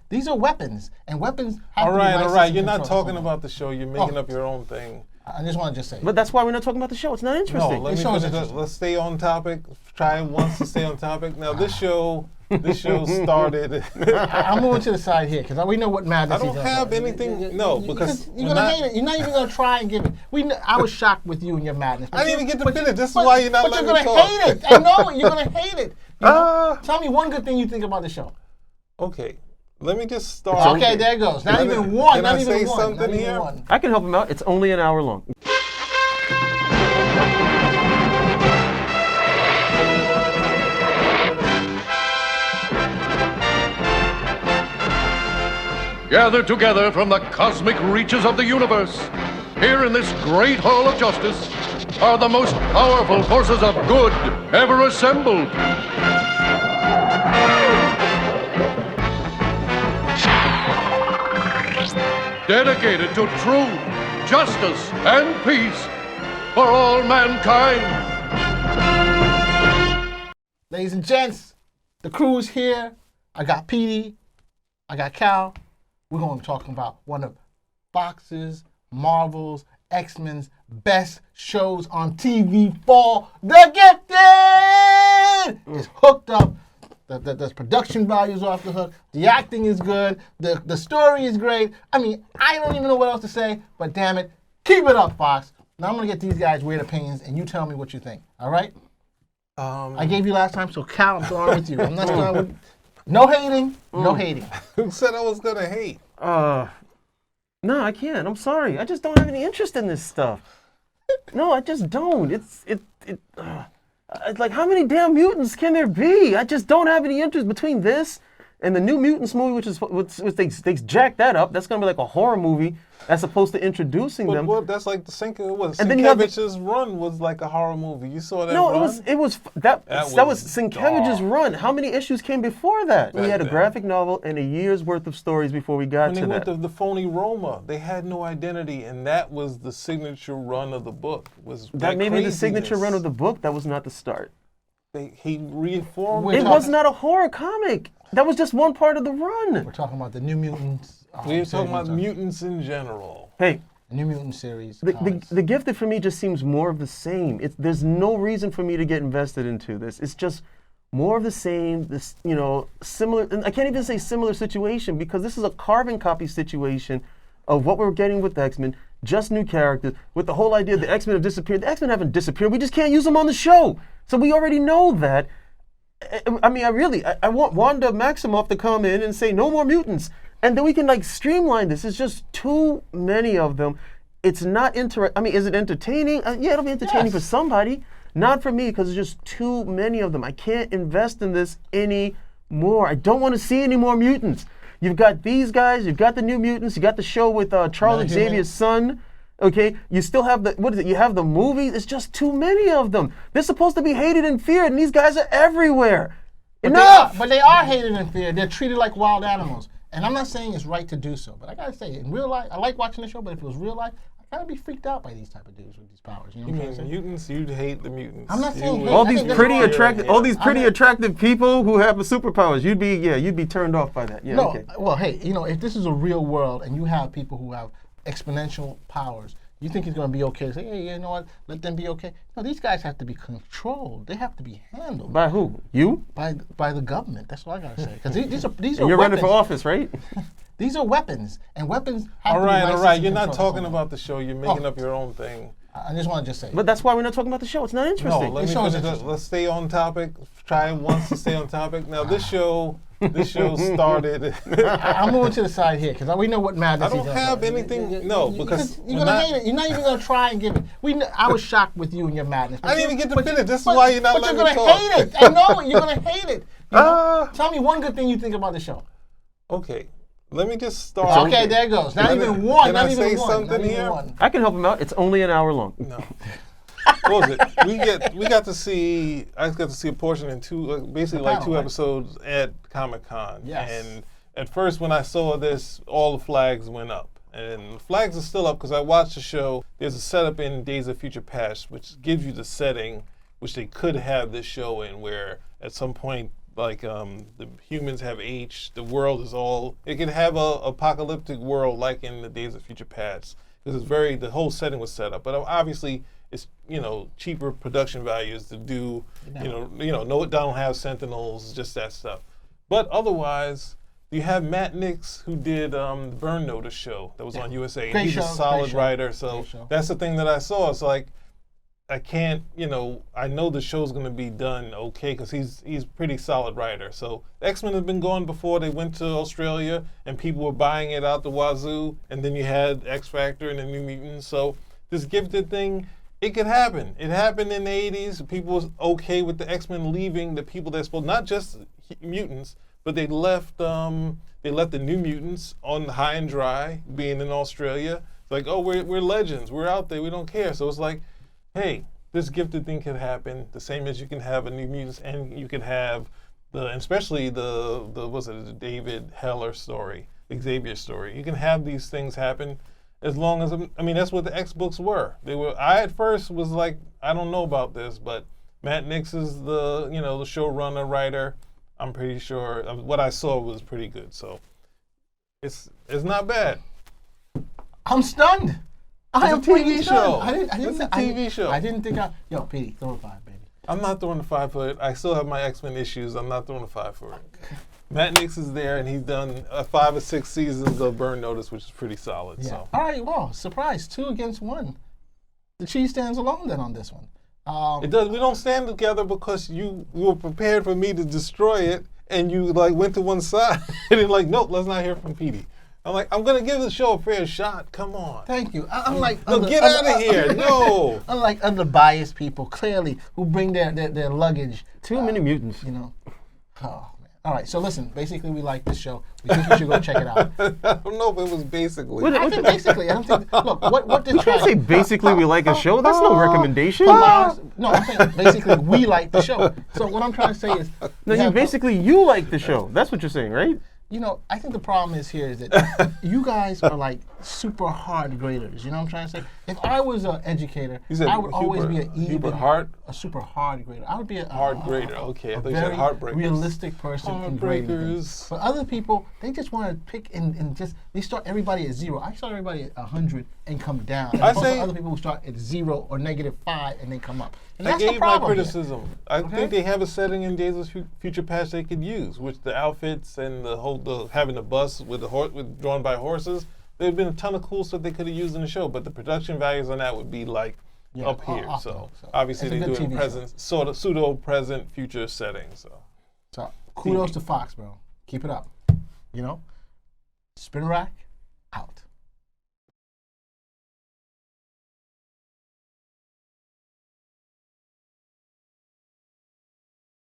These are weapons, and weapons have All to be right. licensed You're and not controlled. talking about the show. You're making up your own thing. I just want to just say. But that's why we're not talking about the show. It's not No, interesting. let me show is finish that. interesting. Let's stay on topic. Try once to stay on topic. Now, this show started. I'm moving to the side here because we know what madness I don't is. have anything. No, because you're gonna hate it. You're not even gonna try and give it. I was shocked with you and your madness. I didn't even get to finish. This is why you're not letting me But you're talk. gonna hate it. I know it. You're gonna hate it. You know? Tell me one good thing you think about the show. Okay, let me just start. Okay, there it goes. Not Can even I- one. can Not I even say one. something Not even here? one. I can help him out. It's only an hour long. Gathered together from the cosmic reaches of the universe, here in this great hall of justice, are the most powerful forces of good ever assembled. Dedicated to truth, justice, and peace for all mankind. Ladies and gents, the crew is here. I got Petey. I got Cal. We're going to be talking about one of Fox's, Marvel's, X-Men's best shows on TV for The Gifted. It's hooked up. The production value is off the hook. The acting is good. The story is great. I mean, I don't even know what else to say, but damn it, keep it up, Fox. Now I'm going to get these guys' weird opinions, and you tell me what you think, all right? I gave you last time, so Cal, I'm starting with you. I'm not starting with... No hating, no hating. Who said I was gonna hate? No, I can't. I'm sorry. I just don't have any interest in this stuff. No, I just don't. It's like, how many damn mutants can there be? I just don't have any interest between this and the New Mutants movie, which they jacked that up. That's gonna be like a horror movie as opposed to introducing them. Well, that's like the And then you have Sienkiewicz's run was like a horror movie. You saw that No, run? it was that was Sienkiewicz's dark. run. How many issues came before that? We Back had a then. graphic novel and a year's worth of stories before we got When they to went that. to the phony Roma, they had no identity, and that was the signature run of the book. Was That may be the signature run of the book. That was not the start. He reformed. We're It talking- was not a horror comic. That was just one part of the run. We're talking about the New Mutants. We were series. talking about mutants in general. Hey, New Mutant series. the comics. Gifted for me just seems more of the same. There's no reason for me to get invested into this. It's just more of the same. This, similar. And I can't even say similar situation because this is a carbon copy situation of what we're getting with the X-Men. Just new characters with the whole idea the X-Men have disappeared. The X-Men haven't disappeared. We just can't use them on the show. So we already know that. I mean, I want Wanda Maximoff to come in and say no more mutants, and then we can like streamline this. It's just too many of them. It's not I mean, is it entertaining? Yeah, it'll be entertaining for somebody. Not for me because there's just too many of them. I can't invest in this anymore. I don't want to see any more mutants. You've got these guys. You've got the New Mutants. You got the show with Charles Not Xavier's son. Okay, you still have you have the movies. It's just too many of them. They're supposed to be hated and feared, and these guys are everywhere. Enough! But they are hated and feared. They're treated like wild animals. And I'm not saying it's right to do so, but I gotta say, in real life, I like watching the show, but if it was real life, I gotta be freaked out by these type of dudes with these powers. You know You what I'm mean saying? mutants? You'd hate the mutants. I'm not saying hate. all I these think that's pretty wrong. attractive, all these pretty I mean- attractive people who have the superpowers. You'd be turned off by that. Yeah, No, okay. well, hey, if this is a real world and you have people who have exponential powers, you think it's going to be okay to say, hey, you know what, let them be okay? No, these guys have to be controlled. They have to be handled By who? You? by the government. That's what I got to say. Because these are And you're running weapons. for office, right? These are weapons, and weapons have All to be right. licensed You're and not controlled. talking about the show. You're making up your own thing. I just want to just say. But that's why we're not talking about the show. It's not No, interesting. let me show is finish that. interesting. Let's stay on topic. Try once to stay on topic. Now, this show started. I'm moving to the side here because we know what madness I don't is. have anything. No, because you're gonna hate it. You're not even gonna try and give it. I was shocked with you and your madness. I didn't even get to finish. This is why you're not But letting you're me gonna talk. hate it. I know it. You're gonna hate it. You know? Tell me one good thing you think about the show. Okay, let me just start. Okay, there it goes. Not Can I- even one. can Not I even say one. something Not even here? one. I can help him out. It's only an hour long. No. What was it? We got to see. I got to see a portion in basically like panel, two right? episodes at Comic-Con. Yes. And at first, when I saw this, all the flags went up, and the flags are still up because I watched the show. There's a setup in Days of Future Past which gives you the setting which they could have this show in, where at some point like the humans have aged, the world is all. It could have a apocalyptic world like in the Days of Future Past. Because it's the whole setting was set up, but obviously it's cheaper production values to do. No, don't have Sentinels, just that stuff. But otherwise, you have Matt Nix, who did the Burn Notice show that was on USA. Great and he's show, a solid great show, writer, so great show. that's the thing that I saw. It's like, I can't, I know the show's going to be done okay because he's pretty solid writer. So X-Men have been gone before. They went to Australia and people were buying it out the wazoo. And then you had X-Factor and the New Mutants. So this gifted thing, it could happen. It happened in the 80s. People was okay with the X-Men leaving the people they're supposed, not just mutants, but they left the New Mutants on high and dry, being in Australia. It's like, oh, we're legends. We're out there. We don't care. So it's like, hey, this gifted thing could happen. The same as you can have a New Mutants, and you could have especially the David Heller story, Xavier story. You can have these things happen as long as that's what the X books were. I at first was like, I don't know about this, but Matt Nix is the showrunner writer. I'm pretty sure what I saw was pretty good. So it's not bad. I'm stunned. I am It's a TV freaking show. stunned. It's a TV show. I didn't think Yo, Petey, throw a 5, baby. I'm not throwing the 5 for it. I still have my X-Men issues. I'm not throwing the 5 for it. Matt Nix is there, and he's done 5 or 6 seasons of Burn Notice, which is pretty solid. Yeah. So All right, well, surprise, 2 against 1. The Chiefs stands alone then on this one. it does. We don't stand together because you were prepared for me to destroy it, and you went to one side, and then nope, let's not hear from Petey. I'm like, I'm gonna give the show a fair shot. Come on. Thank you. Unlike No, get out of here. No. Unlike other biased people, clearly, who bring their luggage. Too many mutants. Oh, man. All right, so listen, basically we like this show. We think you should go check it out. I don't know if it was basically. I think basically, I don't think, look, what did You can't say basically we like a show. That's no recommendation. No, I'm saying basically we like the show. So what I'm trying to say is, No, you like the show. That's what you're saying, right? I think the problem is that you guys are like super hard graders. You know what I'm trying to say? If I was an educator, You said I would always be Hubert Hart? a super hard grader. I would be a Hard grader. Okay, I a thought you said very heartbreakers. realistic person in grading things. Heartbreakers. But other people, they just want to pick and just they start everybody at 0. I start everybody at 100 and come down. And I opposed to say- other people who start at 0 or -5 and then come up. And I that's the gave my problem here. criticism. I Okay? think they have a setting in Days of Future Past they could use, which the outfits and having the bus with drawn by horses. There'd been a ton of cool stuff they could have used in the show, but the production values on that would be Yeah, up here. awesome. So So obviously it's a they good do it in TV present, sort of pseudo present future setting. So kudos to Fox, bro. Keep it up. Spin rack.